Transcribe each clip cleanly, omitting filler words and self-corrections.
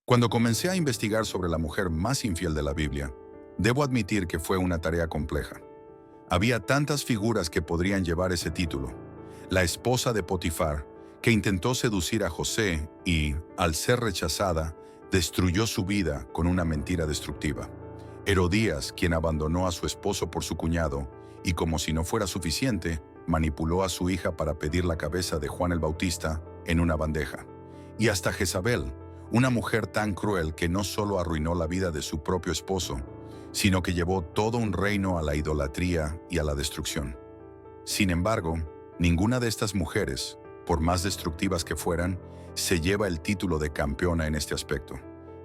Cuando comencé a investigar sobre la mujer más infiel de la Biblia, debo admitir que fue una tarea compleja. Había tantas figuras que podrían llevar ese título. La esposa de Potifar, que intentó seducir a José y, al ser rechazada, destruyó su vida con una mentira destructiva. Herodías, quien abandonó a su esposo por su cuñado y, como si no fuera suficiente, manipuló a su hija para pedir la cabeza de Juan el Bautista en una bandeja. Y hasta Jezabel, una mujer tan cruel que no solo arruinó la vida de su propio esposo, sino que llevó todo un reino a la idolatría y a la destrucción. Sin embargo, ninguna de estas mujeres, por más destructivas que fueran, se lleva el título de campeona en este aspecto.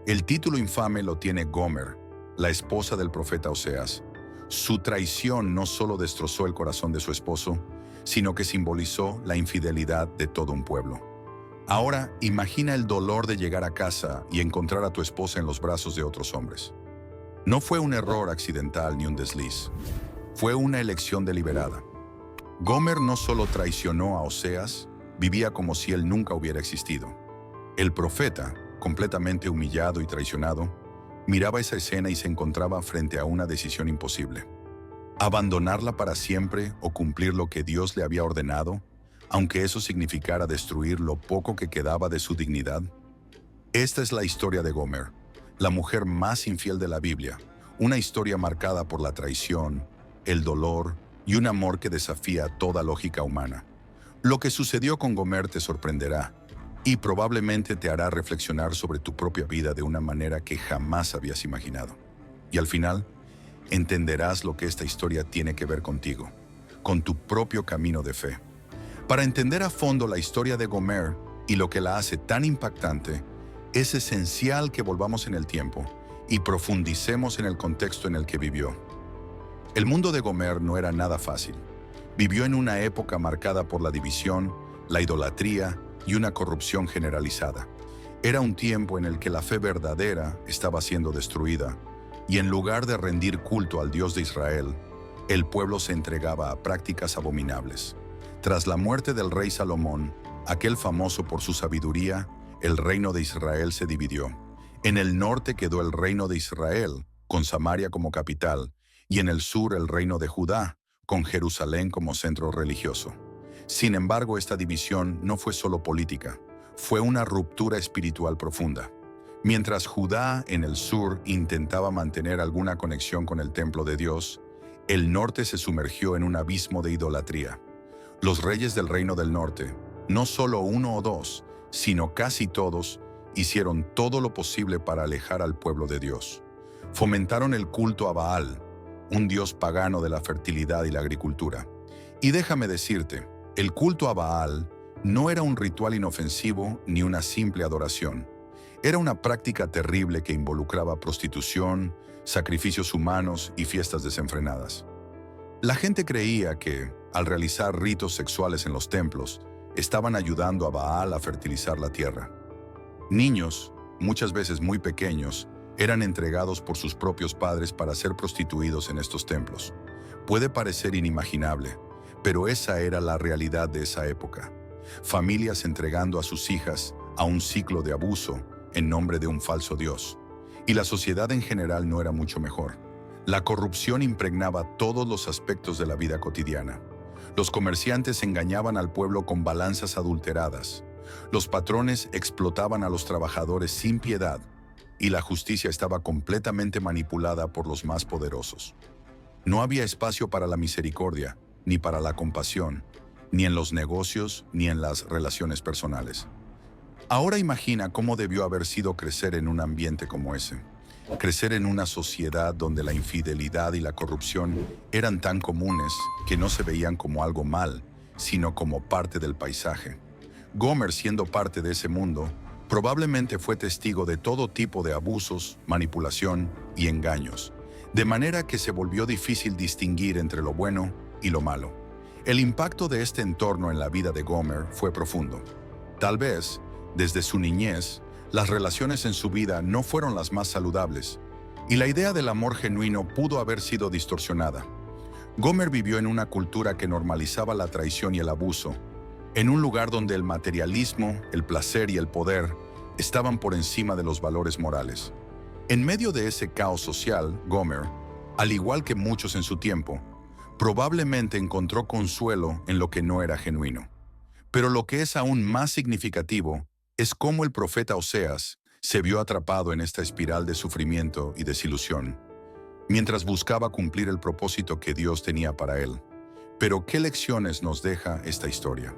El título infame lo tiene Gomer, la esposa del profeta Oseas. Su traición no solo destrozó el corazón de su esposo, sino que simbolizó la infidelidad de todo un pueblo. Ahora, imagina el dolor de llegar a casa y encontrar a tu esposa en los brazos de otros hombres. No fue un error accidental ni un desliz. Fue una elección deliberada. Gomer no solo traicionó a Oseas, vivía como si él nunca hubiera existido. El profeta, completamente humillado y traicionado, miraba esa escena y se encontraba frente a una decisión imposible. Abandonarla para siempre o cumplir lo que Dios le había ordenado, aunque eso significara destruir lo poco que quedaba de su dignidad. Esta es la historia de Gomer, la mujer más infiel de la Biblia, una historia marcada por la traición, el dolor y un amor que desafía toda lógica humana. Lo que sucedió con Gomer te sorprenderá y probablemente te hará reflexionar sobre tu propia vida de una manera que jamás habías imaginado. Y al final, entenderás lo que esta historia tiene que ver contigo, con tu propio camino de fe. Para entender a fondo la historia de Gomer y lo que la hace tan impactante, es esencial que volvamos en el tiempo y profundicemos en el contexto en el que vivió. El mundo de Gomer no era nada fácil. Vivió en una época marcada por la división, la idolatría y una corrupción generalizada. Era un tiempo en el que la fe verdadera estaba siendo destruida y en lugar de rendir culto al Dios de Israel, el pueblo se entregaba a prácticas abominables. Tras la muerte del rey Salomón, aquel famoso por su sabiduría, el reino de Israel se dividió. En el norte quedó el reino de Israel, con Samaria como capital, y en el sur el reino de Judá, con Jerusalén como centro religioso. Sin embargo, esta división no fue solo política, fue una ruptura espiritual profunda. Mientras Judá en el sur intentaba mantener alguna conexión con el templo de Dios, el norte se sumergió en un abismo de idolatría. Los reyes del reino del norte, no solo uno o dos, sino casi todos, hicieron todo lo posible para alejar al pueblo de Dios. Fomentaron el culto a Baal, un dios pagano de la fertilidad y la agricultura. Y déjame decirte, el culto a Baal no era un ritual inofensivo ni una simple adoración. Era una práctica terrible que involucraba prostitución, sacrificios humanos y fiestas desenfrenadas. La gente creía que, al realizar ritos sexuales en los templos, estaban ayudando a Baal a fertilizar la tierra. Niños, muchas veces muy pequeños, eran entregados por sus propios padres para ser prostituidos en estos templos. Puede parecer inimaginable, pero esa era la realidad de esa época. Familias entregando a sus hijas a un ciclo de abuso en nombre de un falso dios. Y la sociedad en general no era mucho mejor. La corrupción impregnaba todos los aspectos de la vida cotidiana. Los comerciantes engañaban al pueblo con balanzas adulteradas. Los patrones explotaban a los trabajadores sin piedad y la justicia estaba completamente manipulada por los más poderosos. No había espacio para la misericordia, ni para la compasión, ni en los negocios, ni en las relaciones personales. Ahora imagina cómo debió haber sido crecer en un ambiente como ese. Crecer en una sociedad donde la infidelidad y la corrupción eran tan comunes que no se veían como algo mal, sino como parte del paisaje. Gomer, siendo parte de ese mundo, probablemente fue testigo de todo tipo de abusos, manipulación y engaños, de manera que se volvió difícil distinguir entre lo bueno y lo malo. El impacto de este entorno en la vida de Gomer fue profundo. Tal vez, desde su niñez, las relaciones en su vida no fueron las más saludables, y la idea del amor genuino pudo haber sido distorsionada. Gomer vivió en una cultura que normalizaba la traición y el abuso, en un lugar donde el materialismo, el placer y el poder estaban por encima de los valores morales. En medio de ese caos social, Gomer, al igual que muchos en su tiempo, probablemente encontró consuelo en lo que no era genuino. Pero lo que es aún más significativo es cómo el profeta Oseas se vio atrapado en esta espiral de sufrimiento y desilusión, mientras buscaba cumplir el propósito que Dios tenía para él. Pero ¿qué lecciones nos deja esta historia?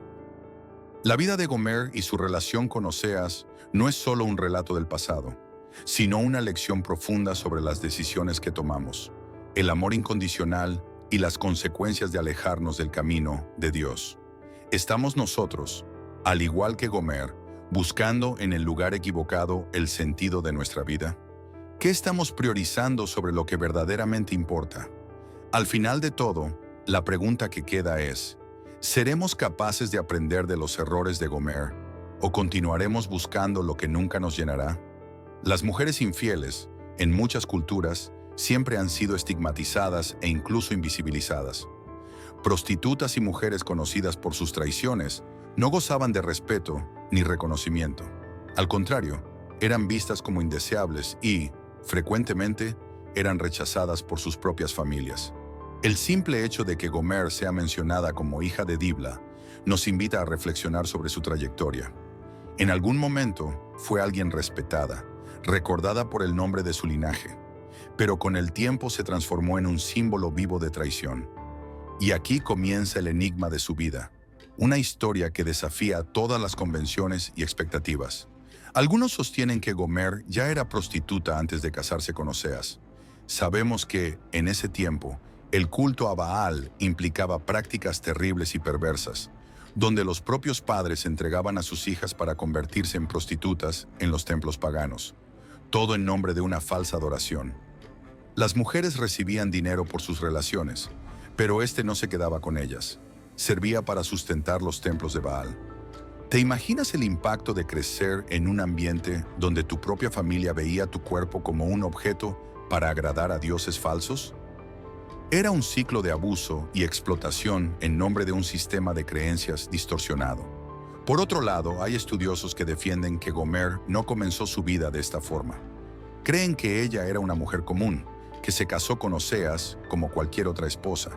La vida de Gomer y su relación con Oseas no es solo un relato del pasado, sino una lección profunda sobre las decisiones que tomamos, el amor incondicional y las consecuencias de alejarnos del camino de Dios. ¿Estamos nosotros, al igual que Gomer, buscando en el lugar equivocado el sentido de nuestra vida? ¿Qué estamos priorizando sobre lo que verdaderamente importa? Al final de todo, la pregunta que queda es, ¿seremos capaces de aprender de los errores de Gomer o continuaremos buscando lo que nunca nos llenará? Las mujeres infieles, en muchas culturas, siempre han sido estigmatizadas e incluso invisibilizadas. Prostitutas y mujeres conocidas por sus traiciones no gozaban de respeto ni reconocimiento. Al contrario, eran vistas como indeseables y, frecuentemente, eran rechazadas por sus propias familias. El simple hecho de que Gomer sea mencionada como hija de Dibla nos invita a reflexionar sobre su trayectoria. En algún momento fue alguien respetada, recordada por el nombre de su linaje, pero con el tiempo se transformó en un símbolo vivo de traición. Y aquí comienza el enigma de su vida, una historia que desafía todas las convenciones y expectativas. Algunos sostienen que Gomer ya era prostituta antes de casarse con Oseas. Sabemos que, en ese tiempo, el culto a Baal implicaba prácticas terribles y perversas, donde los propios padres entregaban a sus hijas para convertirse en prostitutas en los templos paganos, todo en nombre de una falsa adoración. Las mujeres recibían dinero por sus relaciones, pero este no se quedaba con ellas. Servía para sustentar los templos de Baal. ¿Te imaginas el impacto de crecer en un ambiente donde tu propia familia veía tu cuerpo como un objeto para agradar a dioses falsos? Era un ciclo de abuso y explotación en nombre de un sistema de creencias distorsionado. Por otro lado, hay estudiosos que defienden que Gomer no comenzó su vida de esta forma. Creen que ella era una mujer común, que se casó con Oseas como cualquier otra esposa,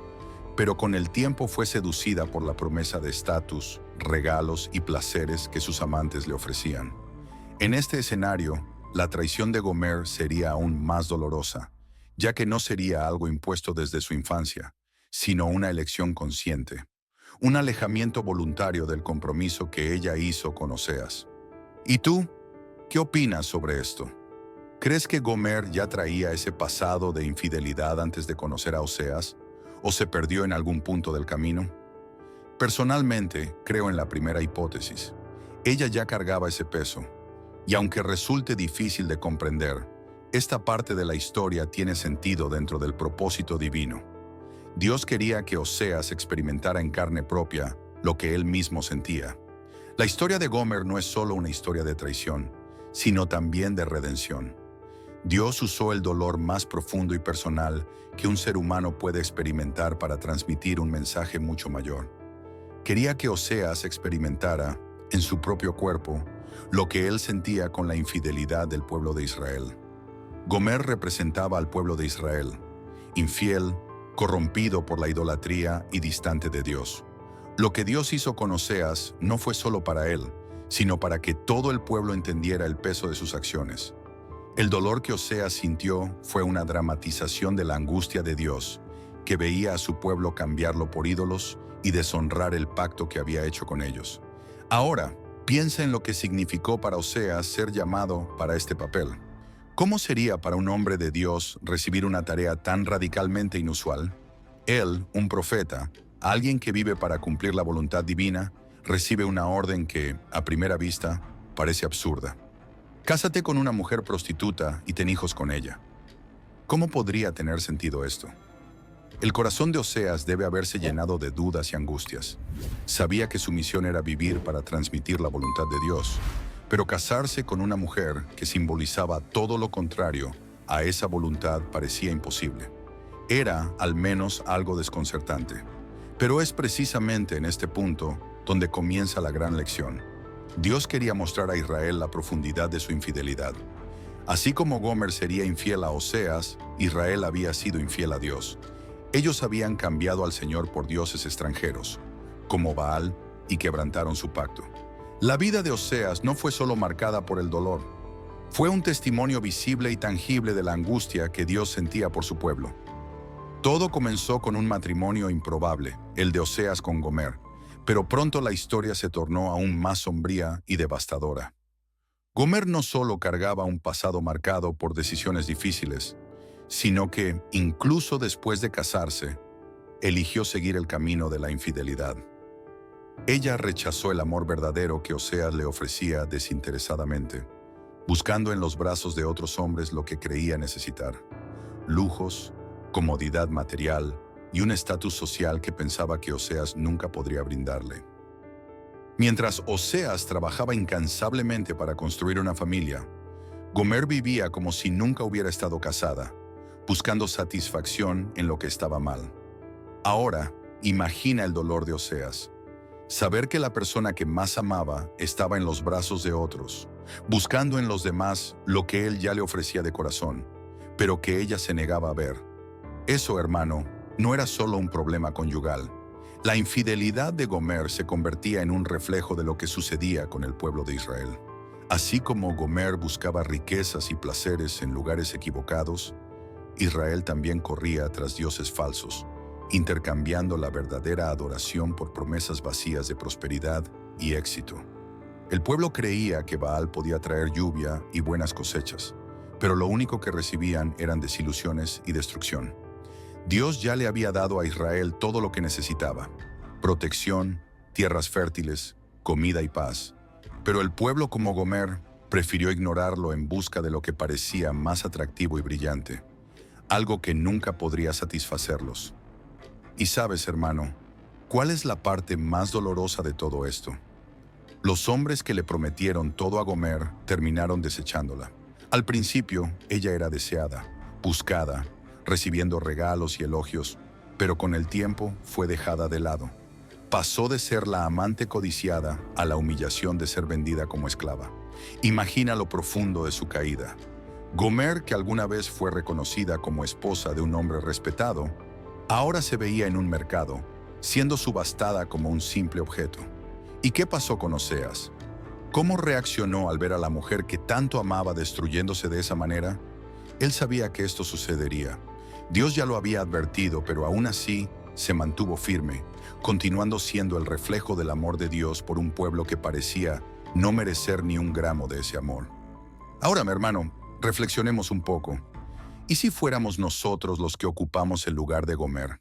pero con el tiempo fue seducida por la promesa de estatus, regalos y placeres que sus amantes le ofrecían. En este escenario, la traición de Gomer sería aún más dolorosa, ya que no sería algo impuesto desde su infancia, sino una elección consciente, un alejamiento voluntario del compromiso que ella hizo con Oseas. ¿Y tú? ¿Qué opinas sobre esto? ¿Crees que Gomer ya traía ese pasado de infidelidad antes de conocer a Oseas, o se perdió en algún punto del camino? Personalmente, creo en la primera hipótesis. Ella ya cargaba ese peso, y aunque resulte difícil de comprender, esta parte de la historia tiene sentido dentro del propósito divino. Dios quería que Oseas experimentara en carne propia lo que él mismo sentía. La historia de Gomer no es solo una historia de traición, sino también de redención. Dios usó el dolor más profundo y personal que un ser humano puede experimentar para transmitir un mensaje mucho mayor. Quería que Oseas experimentara, en su propio cuerpo, lo que él sentía con la infidelidad del pueblo de Israel. Gomer representaba al pueblo de Israel, infiel, corrompido por la idolatría y distante de Dios. Lo que Dios hizo con Oseas no fue solo para él, sino para que todo el pueblo entendiera el peso de sus acciones. El dolor que Oseas sintió fue una dramatización de la angustia de Dios, que veía a su pueblo cambiarlo por ídolos y deshonrar el pacto que había hecho con ellos. Ahora, piensa en lo que significó para Oseas ser llamado para este papel. ¿Cómo sería para un hombre de Dios recibir una tarea tan radicalmente inusual? Él, un profeta, alguien que vive para cumplir la voluntad divina, recibe una orden que, a primera vista, parece absurda. Cásate con una mujer prostituta y ten hijos con ella. ¿Cómo podría tener sentido esto? El corazón de Oseas debe haberse llenado de dudas y angustias. Sabía que su misión era vivir para transmitir la voluntad de Dios, pero casarse con una mujer que simbolizaba todo lo contrario a esa voluntad parecía imposible. Era, al menos, algo desconcertante. Pero es precisamente en este punto donde comienza la gran lección. Dios quería mostrar a Israel la profundidad de su infidelidad. Así como Gomer sería infiel a Oseas, Israel había sido infiel a Dios. Ellos habían cambiado al Señor por dioses extranjeros, como Baal, y quebrantaron su pacto. La vida de Oseas no fue solo marcada por el dolor. Fue un testimonio visible y tangible de la angustia que Dios sentía por su pueblo. Todo comenzó con un matrimonio improbable, el de Oseas con Gomer, pero pronto la historia se tornó aún más sombría y devastadora. Gomer no solo cargaba un pasado marcado por decisiones difíciles, sino que, incluso después de casarse, eligió seguir el camino de la infidelidad. Ella rechazó el amor verdadero que Oseas le ofrecía desinteresadamente, buscando en los brazos de otros hombres lo que creía necesitar: lujos, comodidad material y un estatus social que pensaba que Oseas nunca podría brindarle. Mientras Oseas trabajaba incansablemente para construir una familia, Gomer vivía como si nunca hubiera estado casada, buscando satisfacción en lo que estaba mal. Ahora, imagina el dolor de Oseas. Saber que la persona que más amaba estaba en los brazos de otros, buscando en los demás lo que él ya le ofrecía de corazón, pero que ella se negaba a ver. Eso, hermano, no era solo un problema conyugal. La infidelidad de Gomer se convertía en un reflejo de lo que sucedía con el pueblo de Israel. Así como Gomer buscaba riquezas y placeres en lugares equivocados, Israel también corría tras dioses falsos, intercambiando la verdadera adoración por promesas vacías de prosperidad y éxito. El pueblo creía que Baal podía traer lluvia y buenas cosechas, pero lo único que recibían eran desilusiones y destrucción. Dios ya le había dado a Israel todo lo que necesitaba: protección, tierras fértiles, comida y paz. Pero el pueblo, como Gomer, prefirió ignorarlo en busca de lo que parecía más atractivo y brillante, algo que nunca podría satisfacerlos. Y sabes, hermano, ¿cuál es la parte más dolorosa de todo esto? Los hombres que le prometieron todo a Gomer terminaron desechándola. Al principio, ella era deseada, buscada, recibiendo regalos y elogios, pero con el tiempo fue dejada de lado. Pasó de ser la amante codiciada a la humillación de ser vendida como esclava. Imagina lo profundo de su caída. Gomer, que alguna vez fue reconocida como esposa de un hombre respetado, ahora se veía en un mercado, siendo subastada como un simple objeto. ¿Y qué pasó con Oseas? ¿Cómo reaccionó al ver a la mujer que tanto amaba destruyéndose de esa manera? Él sabía que esto sucedería. Dios ya lo había advertido, pero aún así se mantuvo firme, continuando siendo el reflejo del amor de Dios por un pueblo que parecía no merecer ni un gramo de ese amor. Ahora, mi hermano, reflexionemos un poco. ¿Y si fuéramos nosotros los que ocupamos el lugar de Gomer?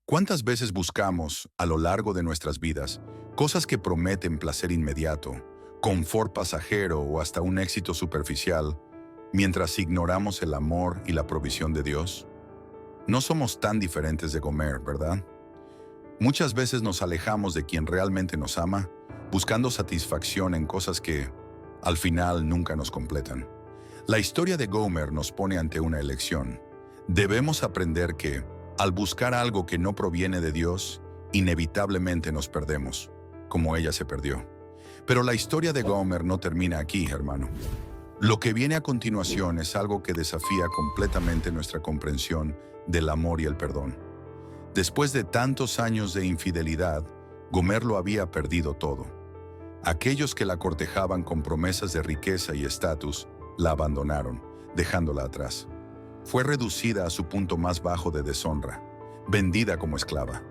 ¿Cuántas veces buscamos, a lo largo de nuestras vidas, cosas que prometen placer inmediato, confort pasajero o hasta un éxito superficial, mientras ignoramos el amor y la provisión de Dios? No somos tan diferentes de Gomer, ¿verdad? Muchas veces nos alejamos de quien realmente nos ama, buscando satisfacción en cosas que, al final, nunca nos completan. La historia de Gomer nos pone ante una elección. Debemos aprender que, al buscar algo que no proviene de Dios, inevitablemente nos perdemos, como ella se perdió. Pero la historia de Gomer no termina aquí, hermano. Lo que viene a continuación es algo que desafía completamente nuestra comprensión del amor y el perdón. Después de tantos años de infidelidad, Gomer lo había perdido todo. Aquellos que la cortejaban con promesas de riqueza y estatus, la abandonaron, dejándola atrás. Fue reducida a su punto más bajo de deshonra, vendida como esclava.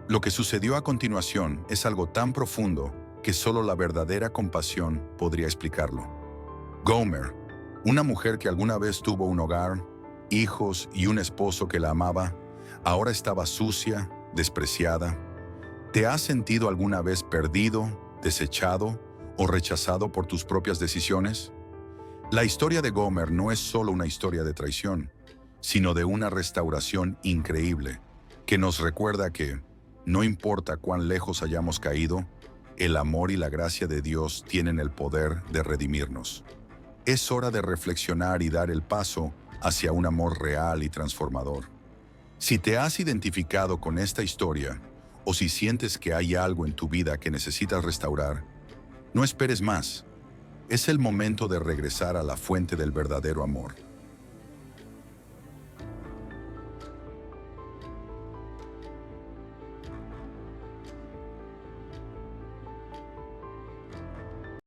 Lo que sucedió a continuación es algo tan profundo que solo la verdadera compasión podría explicarlo. Gomer, una mujer que alguna vez tuvo un hogar, hijos y un esposo que la amaba, ahora estaba sucia, despreciada. ¿Te has sentido alguna vez perdido, desechado o rechazado por tus propias decisiones? La historia de Gomer no es solo una historia de traición, sino de una restauración increíble, que nos recuerda que, no importa cuán lejos hayamos caído, el amor y la gracia de Dios tienen el poder de redimirnos. Es hora de reflexionar y dar el paso hacia un amor real y transformador. Si te has identificado con esta historia, o si sientes que hay algo en tu vida que necesitas restaurar, No esperes más. Es el momento de regresar a la fuente del verdadero amor.